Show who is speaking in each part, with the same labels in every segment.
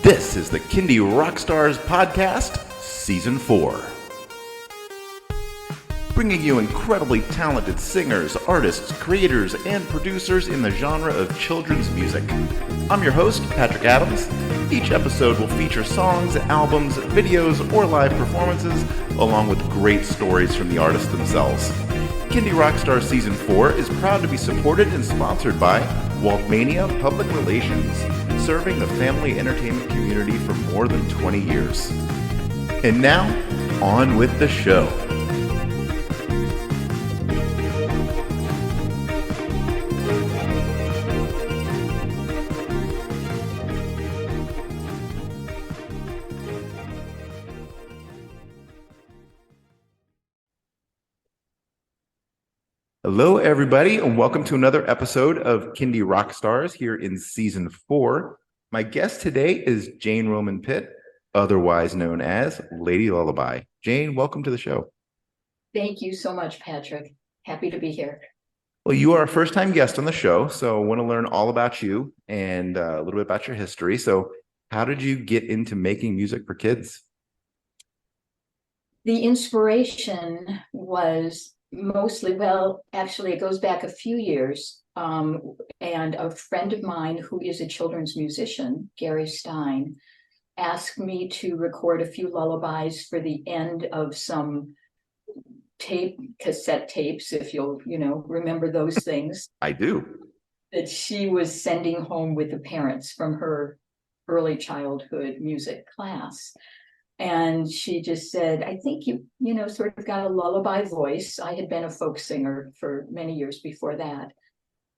Speaker 1: This is the Kindy Rockstars Podcast, Season 4. Bringing you incredibly talented singers, artists, creators, and producers in the genre of children's music. I'm your host, Patrick Adams. Each episode will feature songs, albums, videos, or live performances, along with great stories from the artists themselves. Kindy Rockstars Season 4 is proud to be supported and sponsored by Waltmania Public Relations, serving the family entertainment community for more than 20 years. And now, on with the show. Hello, everybody, and welcome to another episode of Kindy Rockstars here in Season 4. My guest today is Jane Roman Pitt, otherwise known as Lady Lullaby. Jane, welcome to the show.
Speaker 2: Thank you so much, Patrick. Happy to be here.
Speaker 1: Well, you are a first-time guest on the show, so I want to learn all about you and a little bit about your history. So how did you get into making music for kids?
Speaker 2: The inspiration was mostly, actually, it goes back a few years. And a friend of mine who is a children's musician, Gary Stein, asked me to record a few lullabies for the end of some cassette tapes, if you'll, remember those things.
Speaker 1: I do.
Speaker 2: That she was sending home with the parents from her early childhood music class. And she just said, I think you sort of got a lullaby voice. I had been a folk singer for many years before that.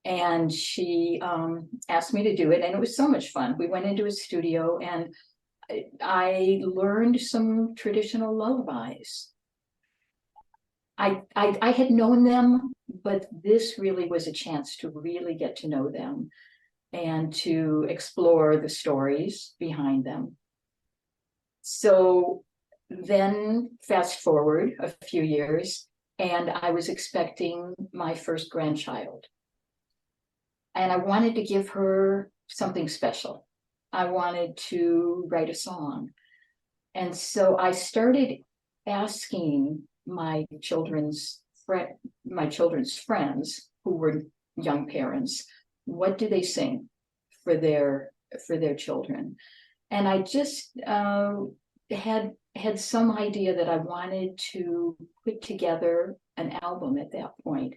Speaker 2: And she asked me to do it. And it was so much fun. We went into a studio and I learned some traditional lullabies. I had known them, but this really was a chance to really get to know them and to explore the stories behind them. So then fast forward a few years, and I was expecting my first grandchild. And I wanted to give her something special. I wanted to write a song. And so I started asking my children's friends who were young parents, what do they sing for their children? And I just had some idea that I wanted to put together an album at that point.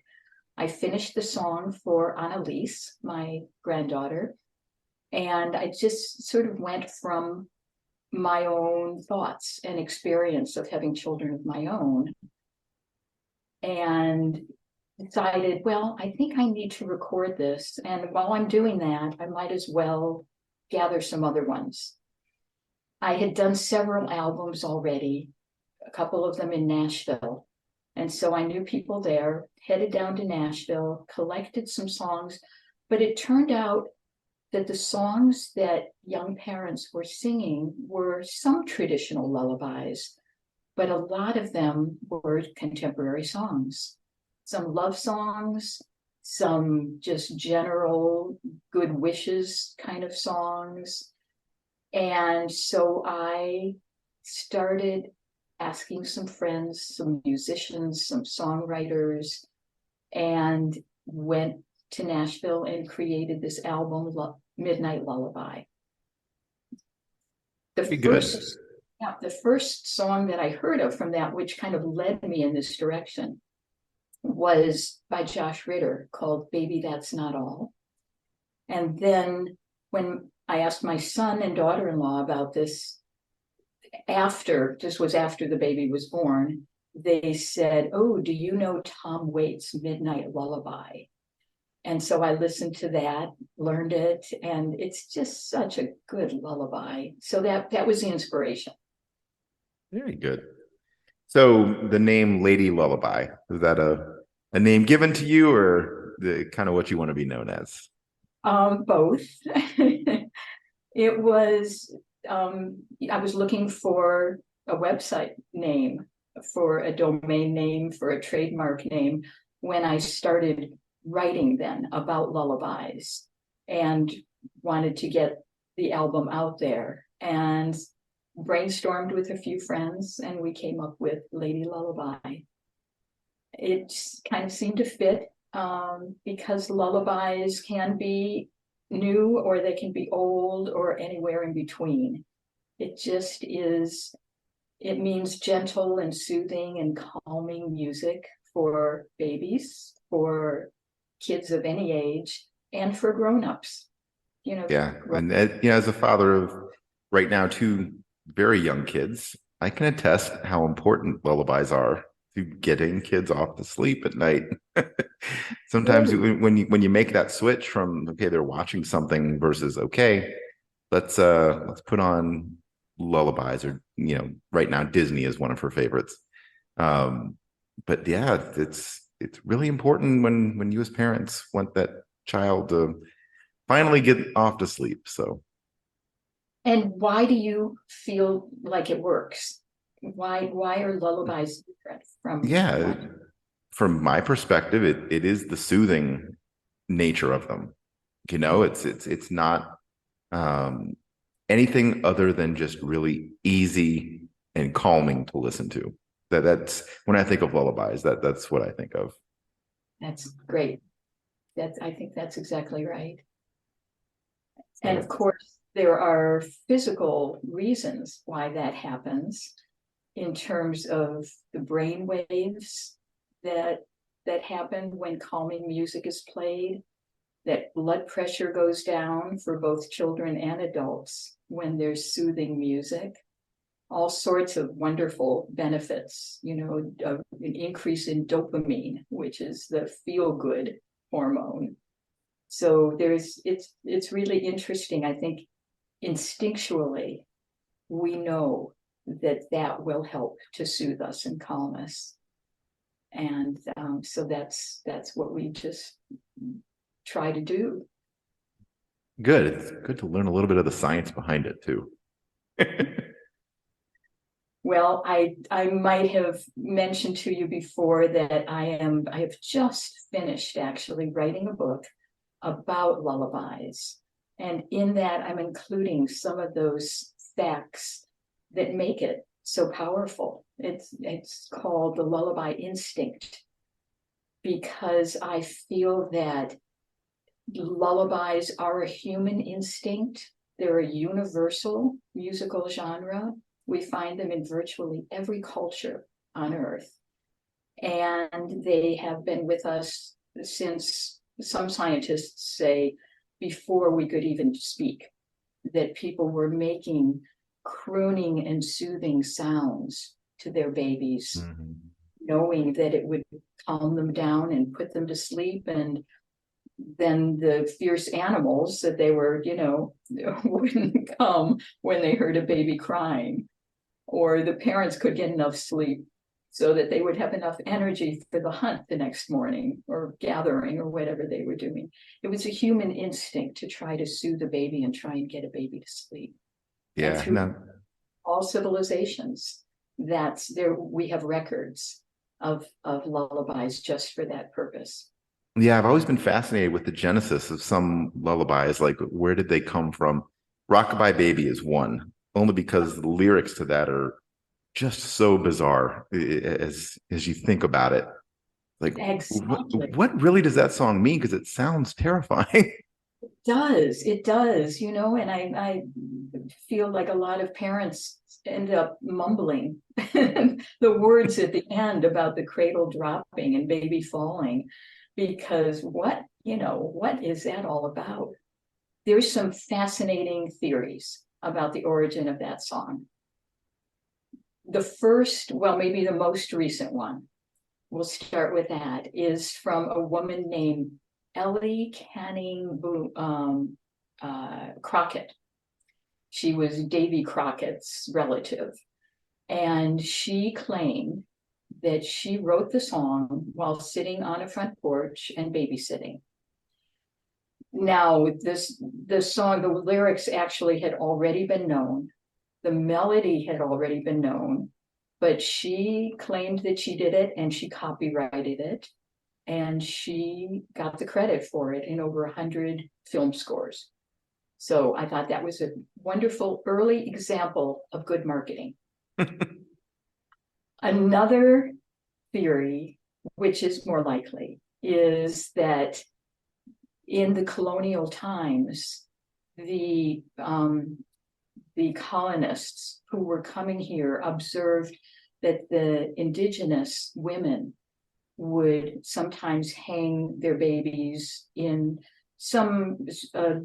Speaker 2: I finished the song for Annalise, my granddaughter, and I just sort of went from my own thoughts and experience of having children of my own and decided, I think I need to record this. And while I'm doing that, I might as well gather some other ones. I had done several albums already, a couple of them in Nashville. And so I knew people there, headed down to Nashville, collected some songs, but it turned out that the songs that young parents were singing were some traditional lullabies, but a lot of them were contemporary songs, some love songs, some just general good wishes kind of songs. And so I started asking some friends, some musicians, some songwriters, and went to Nashville and created this album, Midnight Lullaby. The first song that I heard of from that, which kind of led me in this direction, was by Josh Ritter, called Baby That's Not All. And then when I asked my son and daughter-in-law about this, after the baby was born, they said, oh, do you know Tom Waits' Midnight Lullaby? And so I listened to that, learned it, and it's just such a good lullaby. So that was the inspiration.
Speaker 1: Very good. So the name Lady Lullaby, is that a name given to you or kind of what you want to be known as?
Speaker 2: Both. It was, I was looking for a website name, for a domain name, for a trademark name, when I started writing then about lullabies and wanted to get the album out there. and brainstormed with a few friends, and we came up with Lady Lullaby. It kind of seemed to fit because lullabies can be new or they can be old or anywhere in between. It just is, it means gentle and soothing and calming music for babies, for kids of any age, and for grown-ups.
Speaker 1: Yeah. And as a father of right now 2 very young kids, I can attest how important lullabies are to getting kids off to sleep at night. Sometimes when you make that switch from, okay, they're watching something versus, okay, let's put on lullabies, or right now Disney is one of her favorites. But yeah, it's really important when you as parents want that child to finally get off to sleep. So,
Speaker 2: and why do you feel like it works? Why are lullabies different from
Speaker 1: yeah, from my perspective, it is the soothing nature of them. It's not anything other than just really easy and calming to listen to. That's when I think of lullabies, that's what I think of.
Speaker 2: That's great. I think that's exactly right. And of
Speaker 1: So,
Speaker 2: course, there are physical reasons why that happens in terms of the brain waves that happen when calming music is played, that blood pressure goes down for both children and adults when there's soothing music. All sorts of wonderful benefits, an increase in dopamine, which is the feel-good hormone. So it's really interesting. I think instinctually we know that will help to soothe us and calm us. And so that's what we just try to do.
Speaker 1: good. It's good to learn a little bit of the science behind it too.
Speaker 2: Well, I might have mentioned to you before that I have just finished actually writing a book about lullabies. And in that, I'm including some of those facts that make it so powerful. It's called the lullaby instinct, because I feel that lullabies are a human instinct. They're a universal musical genre. We find them in virtually every culture on earth. And they have been with us since, some scientists say, before we could even speak, that people were making crooning and soothing sounds to their babies,
Speaker 1: Mm-hmm.
Speaker 2: knowing that it would calm them down and put them to sleep. And then the fierce animals that they were, wouldn't come when they heard a baby crying, or the parents could get enough sleep so that they would have enough energy for the hunt the next morning, or gathering, or whatever they were doing. It was a human instinct to try to soothe a baby and try and get a baby to sleep. And
Speaker 1: Yeah,
Speaker 2: through
Speaker 1: no,
Speaker 2: all civilizations, that's there, we have records of lullabies just for that purpose.
Speaker 1: yeah, I've always been fascinated with the genesis of some lullabies. Like, where did they come from? Rockabye Baby is one, only because the lyrics to that are just so bizarre as you think about it. Like,
Speaker 2: Exactly.
Speaker 1: what really does that song mean? Because it sounds terrifying.
Speaker 2: It does, and I feel like a lot of parents end up mumbling the words at the end about the cradle dropping and baby falling, because what is that all about? There's some fascinating theories about the origin of that song. The first, well, maybe the most recent one, we'll start with that, is from a woman named Ellie Canning Crockett. She was Davy Crockett's relative. And she claimed that she wrote the song while sitting on a front porch and babysitting. Now, the song, the lyrics actually had already been known. The melody had already been known, but she claimed that she did it, and she copyrighted it. And she got the credit for it in over 100 film scores. So I thought that was a wonderful early example of good marketing. Another theory, which is more likely, is that in the colonial times, the colonists who were coming here observed that the indigenous women would sometimes hang their babies in some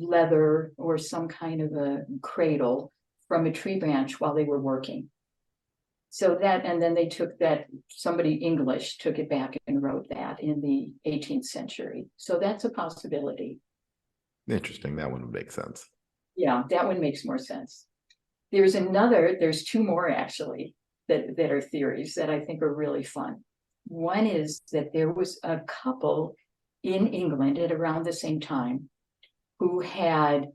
Speaker 2: leather or some kind of a cradle from a tree branch while they were working. So that, and then they took that, somebody English took it back and wrote that in the 18th century. So that's a possibility.
Speaker 1: Interesting. That one would make sense.
Speaker 2: Yeah, that one makes more sense. There's two more actually that are theories that I think are really fun. One is that there was a couple in England at around the same time who had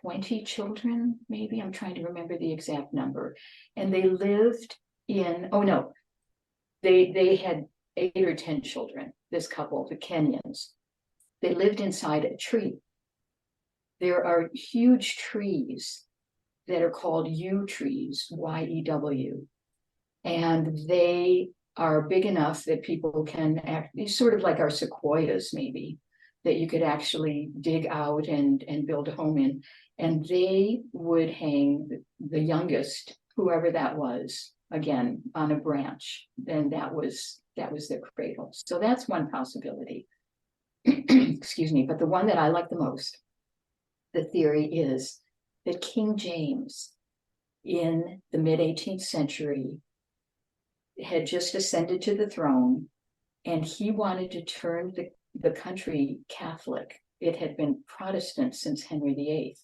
Speaker 2: 20 children, maybe. I'm trying to remember the exact number. And they lived in, oh no, they had 8 or 10 children, this couple, the Kenyans. They lived inside a tree. There are huge trees that are called yew trees, Y-E-W. And they are big enough that people can act, sort of like our sequoias maybe, that you could actually dig out and build a home in. And they would hang the youngest, whoever that was, again, on a branch. And that was their cradle. So that's one possibility. Excuse me, but the one that I like the most, the theory is that King James in the mid-18th century had just ascended to the throne, and he wanted to turn the country Catholic. It had been Protestant since Henry VIII.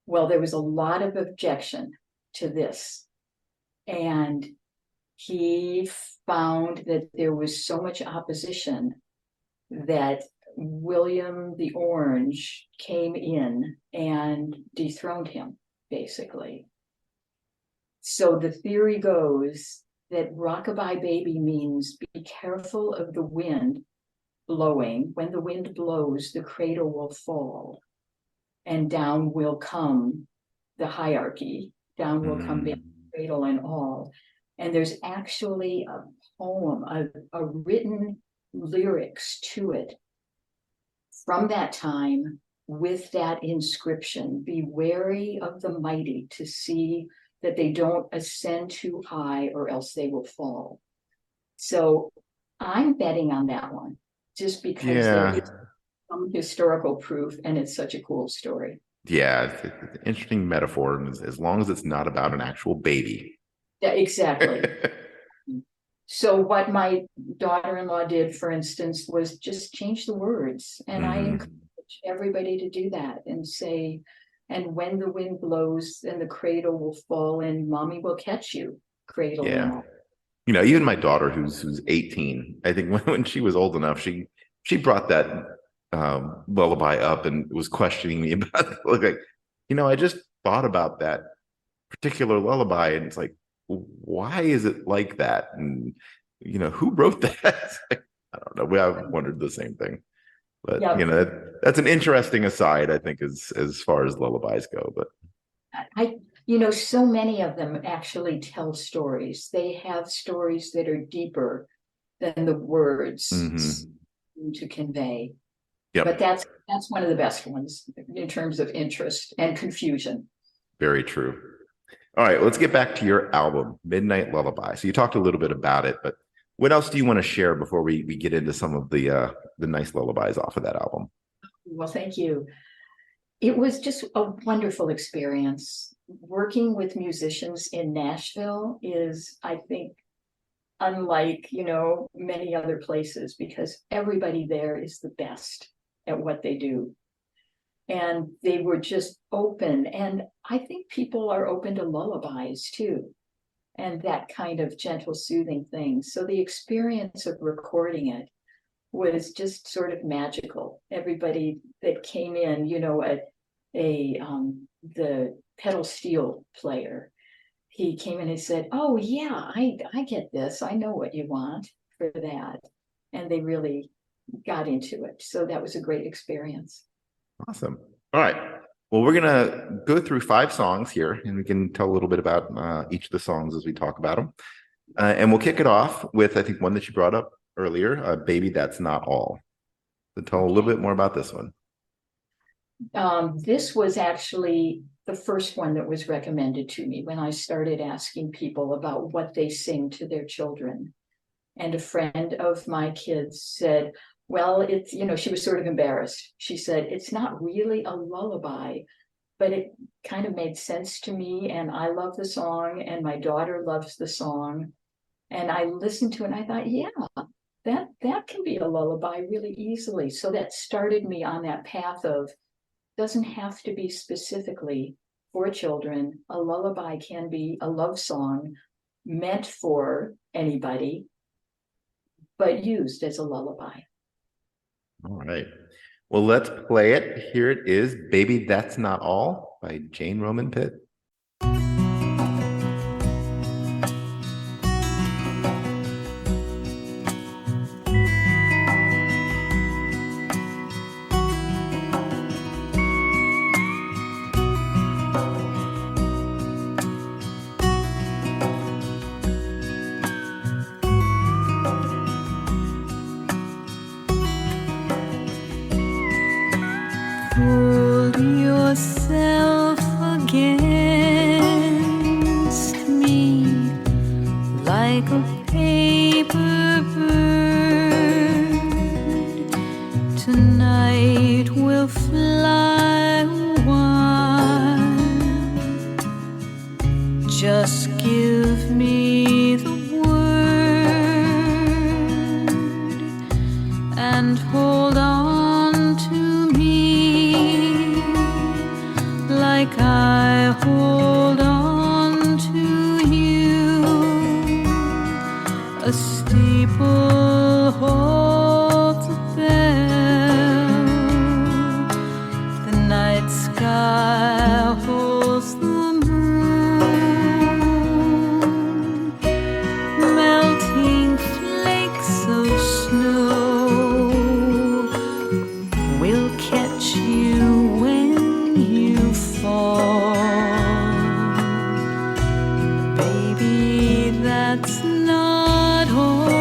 Speaker 2: Well, there was a lot of objection to this, and he found that there was so much opposition that William the Orange came in and dethroned him, basically. So the theory goes that rockabye baby means be careful of the wind blowing. When the wind blows, the cradle will fall, and down will come the hierarchy. Down will come the cradle and all. And there's actually a poem, a written lyrics to it from that time with that inscription: be wary of the mighty to see that they don't ascend too high or else they will fall. So I'm betting on that one just because there is some historical proof and it's such a cool story.
Speaker 1: Yeah, it's an interesting metaphor, and as long as it's not about an actual baby.
Speaker 2: Yeah, exactly. So what my daughter-in-law did, for instance, was just change the words. And I encourage everybody to do that and say, and when the wind blows, then the cradle will fall and mommy will catch you, cradle and all.
Speaker 1: You know, even my daughter, who's 18, I think when she was old enough, she brought that lullaby up and was questioning me about it. Like, you know, I just thought about that particular lullaby, and it's like, why is it like that? And you know, who wrote that? I don't know. I've wondered the same thing. But you know, that's an interesting aside, I think, as far as lullabies go. But
Speaker 2: you know, so many of them actually tell stories. They have stories that are deeper than the words to convey. But that's one of the best ones in terms of interest and confusion.
Speaker 1: Very true. All right, let's get back to your album, Midnight Lullaby. So you talked a little bit about it, but what else do you want to share before we get into some of the nice lullabies off of that album?
Speaker 2: Well, thank you. It was just a wonderful experience. Working with musicians in Nashville is, I think, unlike, you know, many other places, because everybody there is the best at what they do. And they were just open. And I think people are open to lullabies too, and that kind of gentle, soothing thing. So the experience of recording it was just sort of magical. Everybody that came in, you know, the pedal steel player, he came in and said, "Oh yeah, I get this. I know what you want for that." And they really got into it. So that was a great experience.
Speaker 1: Awesome. All right. Well, we're gonna go through 5 songs here, and we can tell a little bit about each of the songs as we talk about them. And we'll kick it off with, I think, one that you brought up earlier, "Baby, That's Not All." So tell a little bit more about this one.
Speaker 2: This was actually the first one that was recommended to me when I started asking people about what they sing to their children. And a friend of my kids said, well, it's, she was sort of embarrassed. She said, it's not really a lullaby, but it kind of made sense to me. And I love the song, and my daughter loves the song. And I listened to it and I thought, yeah, that can be a lullaby really easily. So that started me on that path of, doesn't have to be specifically for children. A lullaby can be a love song meant for anybody, but used as a lullaby.
Speaker 1: All right. Well, let's play it. Here it is, "Baby, That's Not All" by Jane Roman Pitt.
Speaker 3: Fool yourself against me like a paper bird. Tonight we'll fly a while. Just give me the word and hold on to like I hold on to you. A steeple holds a bell, the night sky holds the moon. Melting flakes of snow will catch you when you fall. Baby, that's not all.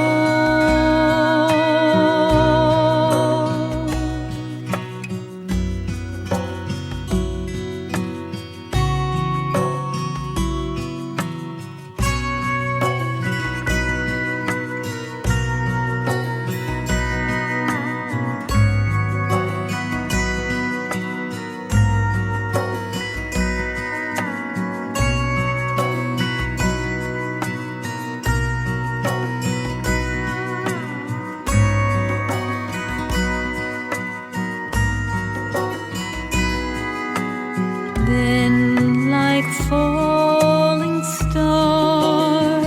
Speaker 3: Then, like falling stars,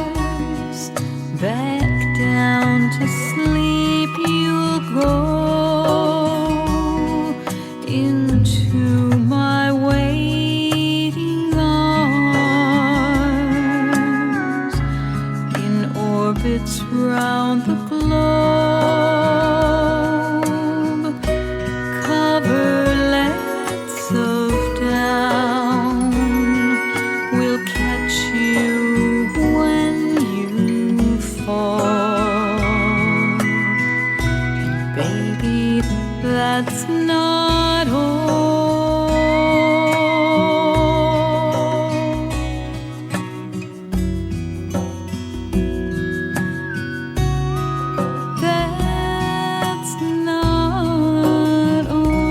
Speaker 3: back down to sleep you'll go into my waiting arms, in orbits round the globe, coverlets of down will catch you when you fall. And baby, that's not all. That's not all.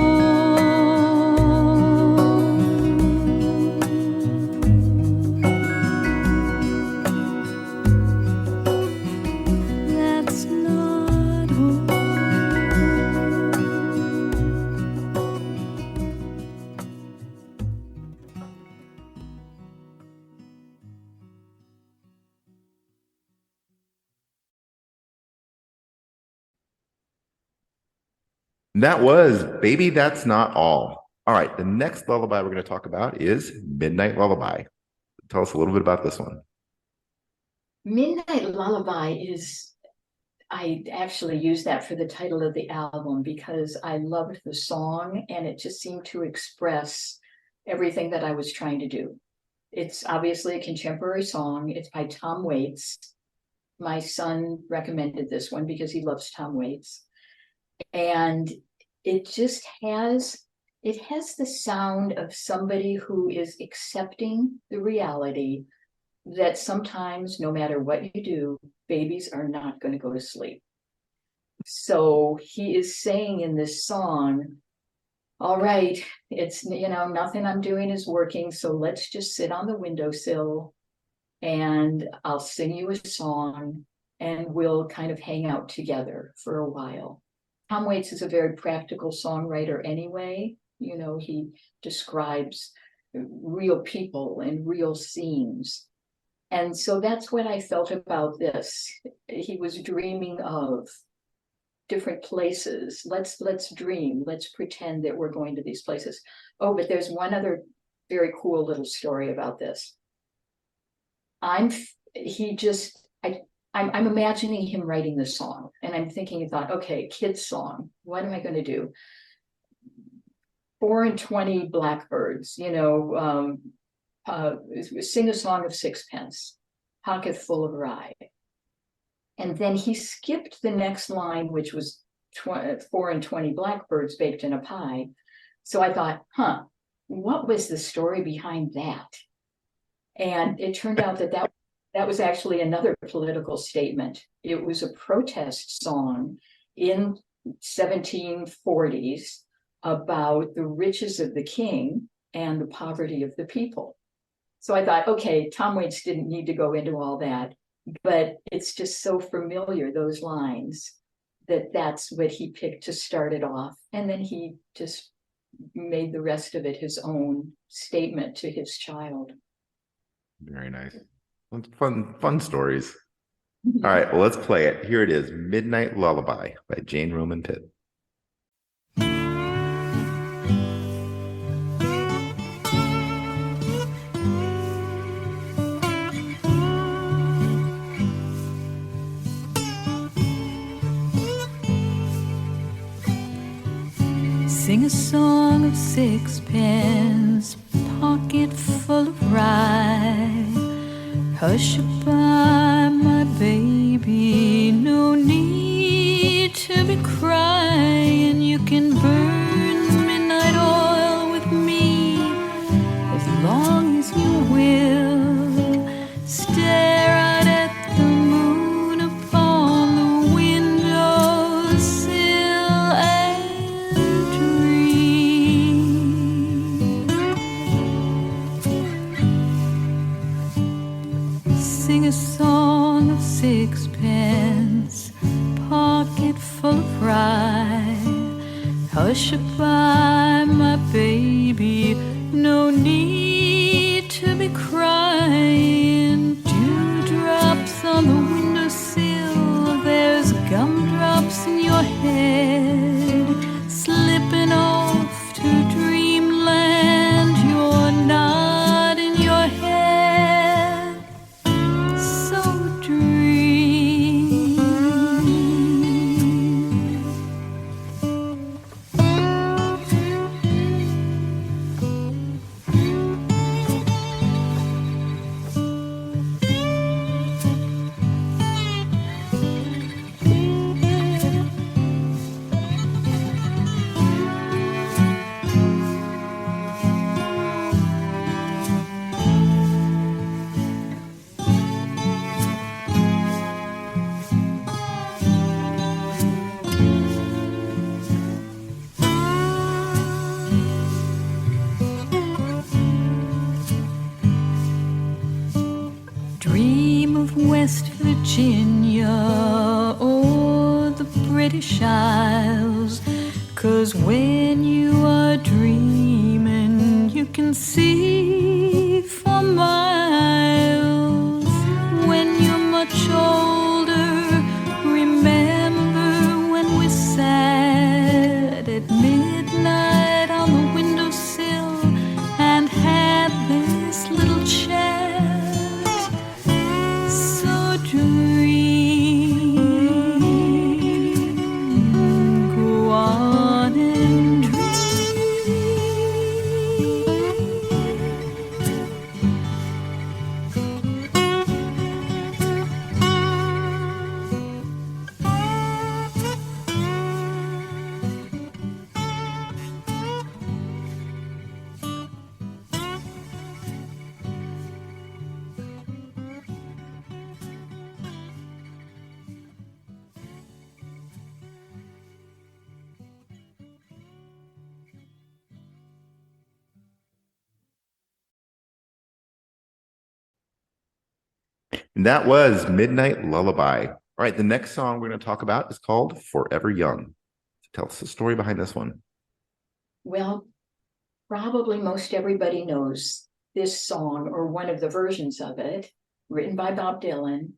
Speaker 3: That's not all.
Speaker 1: That was "Baby, That's Not All." All right. The next lullaby we're going to talk about is "Midnight Lullaby." Tell us a little bit about this one.
Speaker 2: Midnight Lullaby is I actually used that for the title of the album because I loved the song and it just seemed to express everything that I was trying to do. It's obviously a contemporary song. It's by Tom Waits. My son recommended this one because he loves Tom Waits. And it just has the sound of somebody who is accepting the reality that sometimes, no matter what you do, babies are not going to go to sleep. So he is saying in this song, all right, it's, nothing I'm doing is working, so let's just sit on the windowsill and I'll sing you a song and we'll kind of hang out together for a while. Tom Waits is a very practical songwriter anyway. He describes real people and real scenes. And so that's what I felt about this. He was dreaming of different places. Let's dream. Let's pretend that we're going to these places. Oh, but there's one other very cool little story about this. I'm imagining him writing this song, and I'm thinking, he thought, okay, kid's song. What am I going to do? 4 and 20 blackbirds, sing a song of sixpence, pocket full of rye. And then he skipped the next line, which was 4 and 20 blackbirds baked in a pie. So I thought, what was the story behind that? And it turned out that was actually another political statement. It was a protest song in 1740s about the riches of the king and the poverty of the people. So I thought, okay, Tom Waits didn't need to go into all that, but it's just so familiar, those lines, that's what he picked to start it off. And then he just made the rest of it his own statement to his child.
Speaker 1: Very nice. Fun stories. All right, well, let's play it. Here it is, Midnight Lullaby by Jane Roman Pitt.
Speaker 3: Sing a song of sixpence, pocket full of rye. Hush-a-bye, my baby, no need to be crying. You can burn the midnight oil with me as long as you will. Stare out at the moon upon the windowsill and dream. Sing a song of sixpence, pocket full of rye. Hush-a-bye, my baby, no need to be crying. Dewdrops on the windowsill, there's gumdrops in your head, slipping off to dreamland. You're nodding your head, so dream. Dream of West Virginia or the British Isles, 'cause when you are dreaming you can see for miles. When you're much older, remember when we sat at midnight on the windowsill and had this little chat. So dream.
Speaker 1: And that was Midnight Lullaby. All right, the next song we're going to talk about is called Forever Young. Tell us the story behind this one.
Speaker 2: Well, probably most everybody knows this song or one of the versions of it, written by Bob Dylan.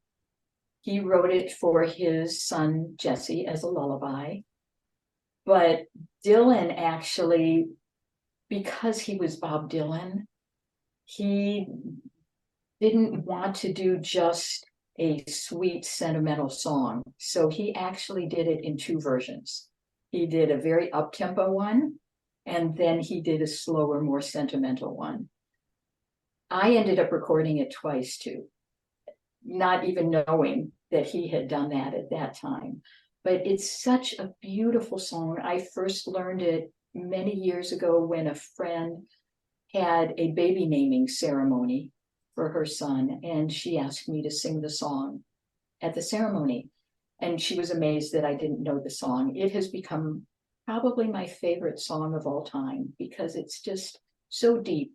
Speaker 2: He wrote it for his son, Jesse, as a lullaby. But Dylan actually, because he was Bob Dylan, he didn't want to do just a sweet, sentimental song. So he actually did it in two versions. He did a very up-tempo one, and then he did a slower, more sentimental one. I ended up recording it twice too, not even knowing that he had done that at that time. But it's such a beautiful song. I first learned it many years ago when a friend had a baby naming ceremony for her son, and she asked me to sing the song at the ceremony. And she was amazed that I didn't know the song. It has become probably my favorite song of all time because it's just so deep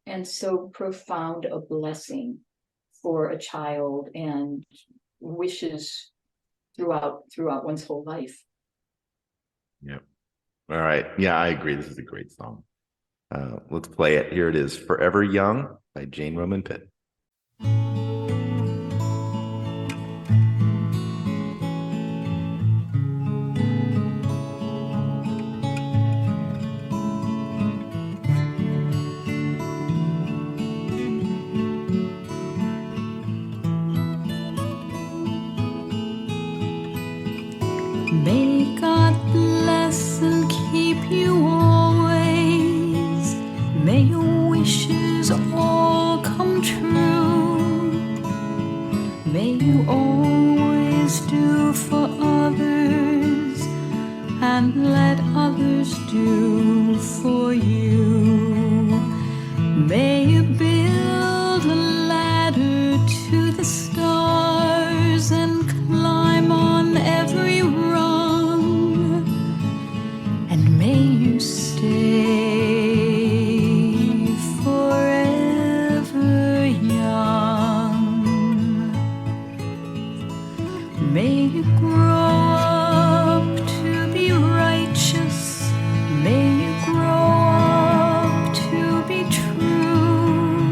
Speaker 2: and so profound a blessing for a child and wishes throughout one's whole life.
Speaker 1: Yeah. All right. Yeah, I agree. This is a great song. Let's play it. Here it is, Forever Young by Jane Roman Pitt.
Speaker 3: May God bless and keep you always. May your wishes all come true. May you always do for others and let others do for you. May you build a ladder to the stars and climb on every rung, and may you stay forever young. May you grow up to be righteous. May you grow up to be true.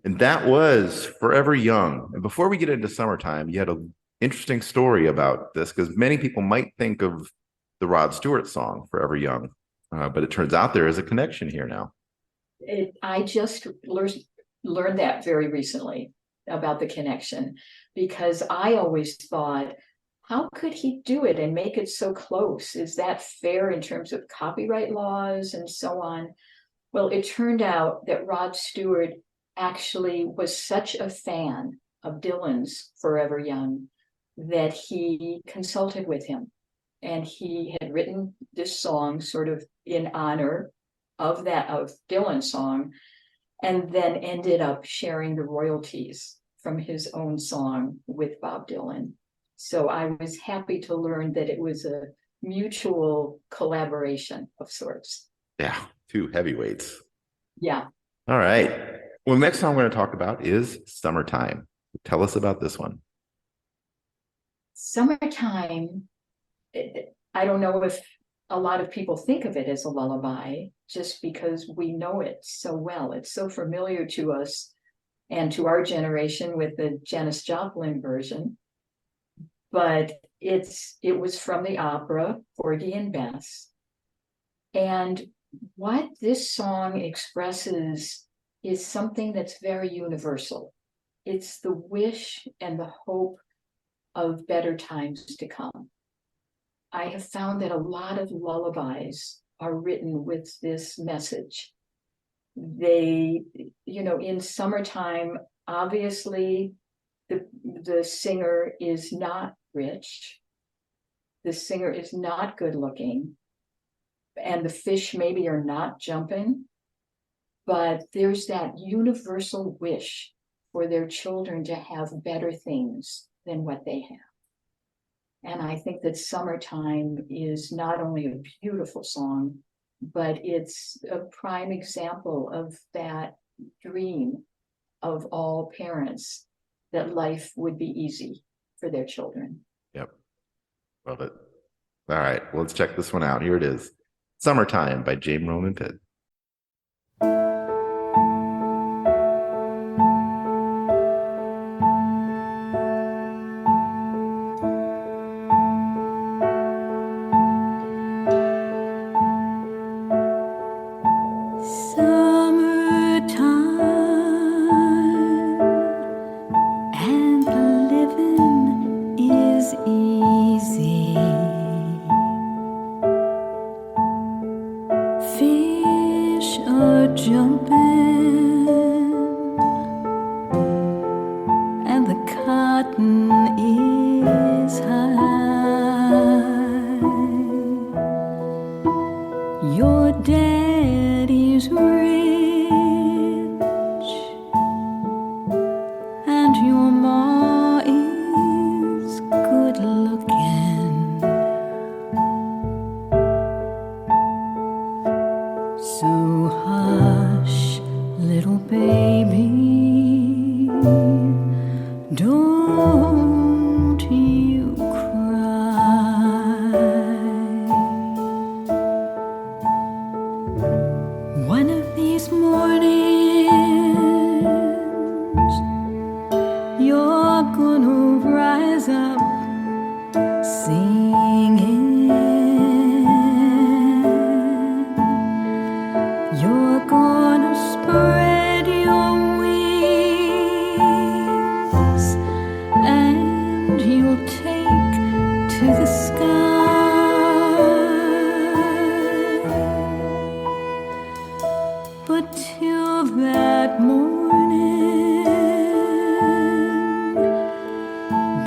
Speaker 1: And that was Forever Young. And before we get into Summertime, you had an interesting story about this because many people might think of the Rod Stewart song, Forever Young. But it turns out there is a connection here now.
Speaker 2: I just learned that very recently about the connection, because I always thought, how could he do it and make it so close? Is that fair in terms of copyright laws and so on? Well, it turned out that Rod Stewart actually was such a fan of Dylan's Forever Young that he consulted with him. And he had written this song sort of in honor of Dylan's song, and then ended up sharing the royalties from his own song with Bob Dylan. So I was happy to learn that it was a mutual collaboration of sorts.
Speaker 1: Yeah, two heavyweights.
Speaker 2: Yeah.
Speaker 1: All right. Well, the next song we're going to talk about is Summertime. Tell us about this one.
Speaker 2: Summertime, I don't know if a lot of people think of it as a lullaby, just because we know it so well. It's so familiar to us and to our generation with the Janis Joplin version. But it was from the opera Porgy and Bess. And what this song expresses is something that's very universal. It's the wish and the hope of better times to come. I have found that a lot of lullabies are written with this message. They, in Summertime, obviously the singer is not rich. The singer is not good looking. And the fish maybe are not jumping. But there's that universal wish for their children to have better things than what they have. And I think that Summertime is not only a beautiful song, but it's a prime example of that dream of all parents, that life would be easy for their children.
Speaker 1: Yep. Love it. All right. Well, let's check this one out. Here it is. Summertime by Jane Roman Pitt.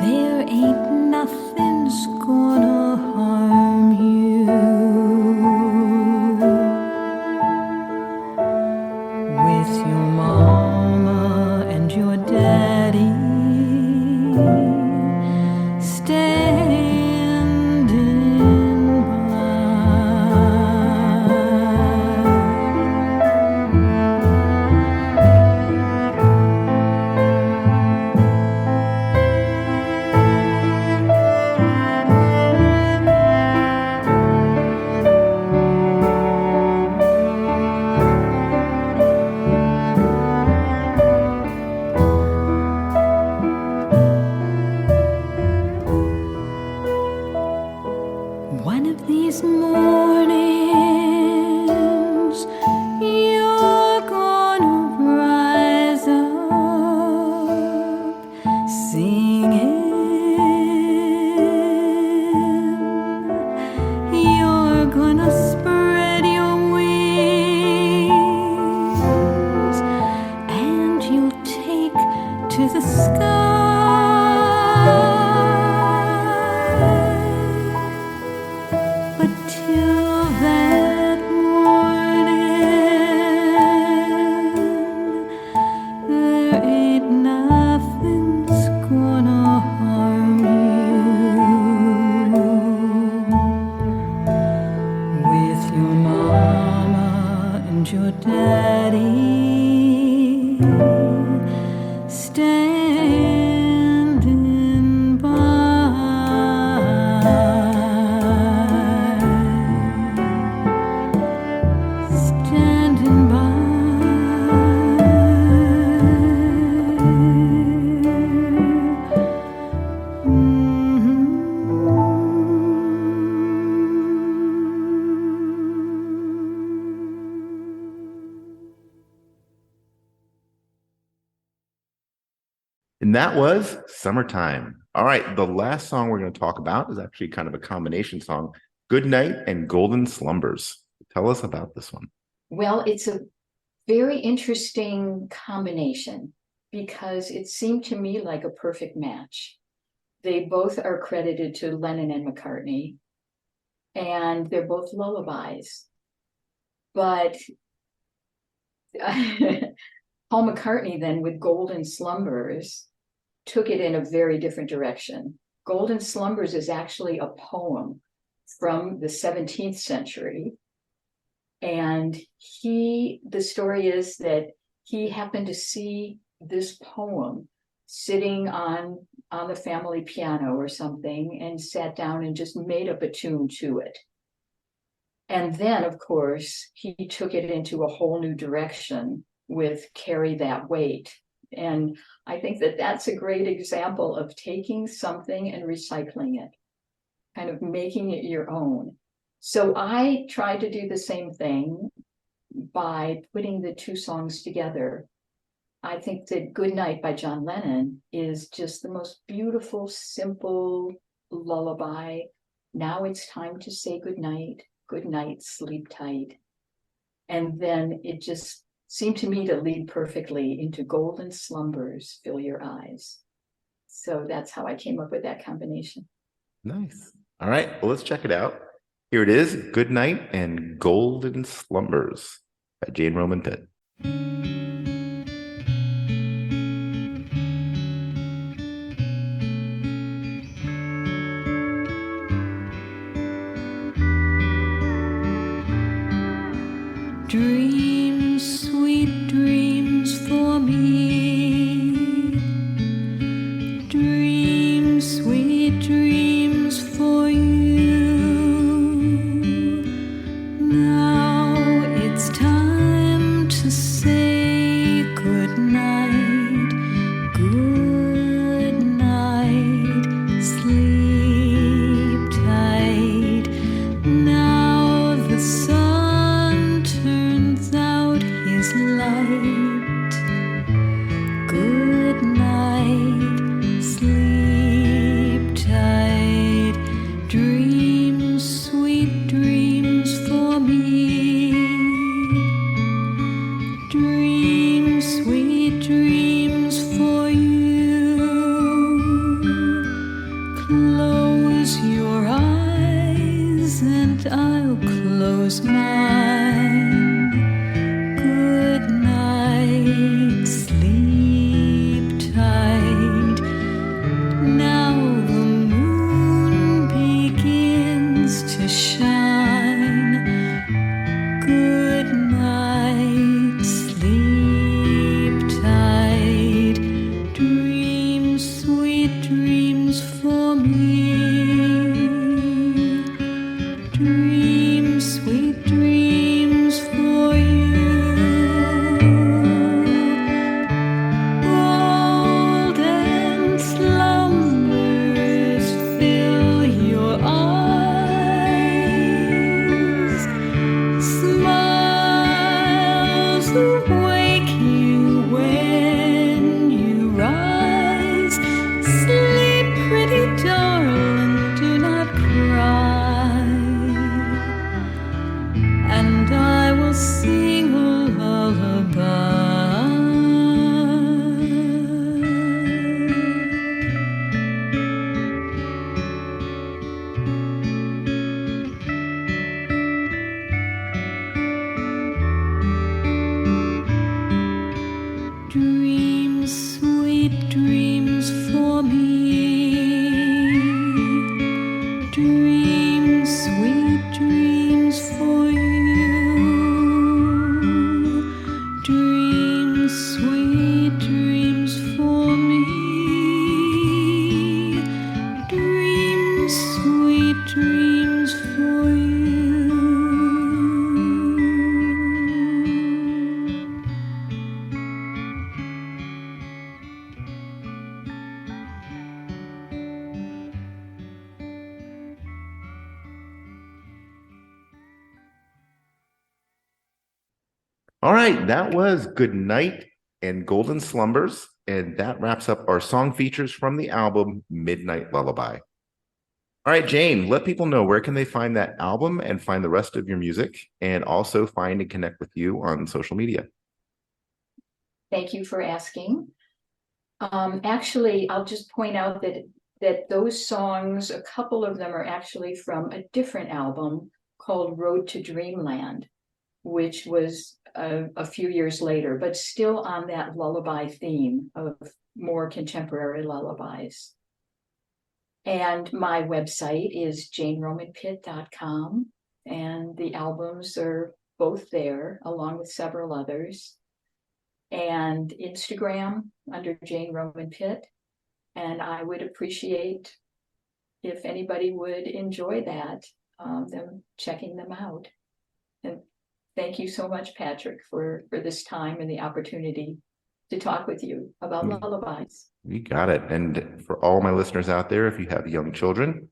Speaker 3: There ain't to the sky. But till that morning, there ain't nothing's gonna harm you. With your mama and your daddy standing by, standing by.
Speaker 1: And that was Summertime. All right, the last song we're going to talk about is actually kind of a combination song, Good Night and Golden Slumbers. Tell us about this one.
Speaker 2: Well, it's a very interesting combination because it seemed to me like a perfect match. They both are credited to Lennon and McCartney, and they're both lullabies. But Paul McCartney then with Golden Slumbers took it in a very different direction. Golden Slumbers is actually a poem from the 17th century. And the story is that he happened to see this poem sitting on the family piano or something and sat down and just made up a tune to it. And then, of course, he took it into a whole new direction with Carry That Weight. And I think that that's a great example of taking something and recycling it, kind of making it your own. So I tried to do the same thing by putting the two songs together. I think that Good Night by John Lennon is just the most beautiful, simple lullaby. Now it's time to say good night, sleep tight. And then it just seemed to me to lead perfectly into Golden Slumbers, Fill Your Eyes. So that's how I came up with that combination.
Speaker 1: Nice. All right, well, let's check it out. Here it is, Good Night and Golden Slumbers by Jane Roman Pitt.
Speaker 3: Dreams, sweet dreams for me. Dreams, sweet dreams for you. Now it's time to say good night. Good night, sleep tight. Now the sun turns out his light. Good night, sleep tight. Dreams, sweet dreams for me. Dreams, sweet dreams for you. Close your eyes and I'll close mine. Good night, sleep tight. dreams, sweet dreams for me. Dreams, sweet dreams for you. Dreams, sweet dreams for me. Dreams, sweet dreams for you.
Speaker 1: All right, that was Good Night and Golden Slumbers, and that wraps up our song features from the album Midnight Lullaby. All right, Jane, let people know where can they find that album and find the rest of your music, and also find and connect with you on social media.
Speaker 2: Thank you for asking. Actually, I'll just point out that those songs, a couple of them are actually from a different album called Road to Dreamland, which was a few years later, but still on that lullaby theme of more contemporary lullabies. And my website is janeromanpitt.com, and the albums are both there, along with several others. And Instagram under Jane Roman Pitt. And I would appreciate if anybody would enjoy that, them checking them out. And thank you so much, Patrick, for this time and the opportunity to talk with you about lullabies.
Speaker 1: You got it. And for all my listeners out there, if you have young children,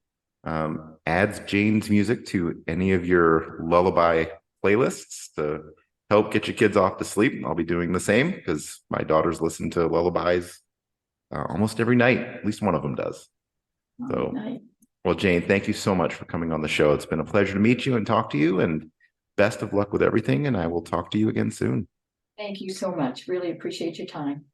Speaker 1: add Jane's music to any of your lullaby playlists to help get your kids off to sleep. I'll be doing the same because my daughters listen to lullabies almost every night. At least one of them does. So, well, Jane, thank you so much for coming on the show. It's been a pleasure to meet you and talk to you, and best of luck with everything. And I will talk to you again soon.
Speaker 2: Thank you so much. Really appreciate your time.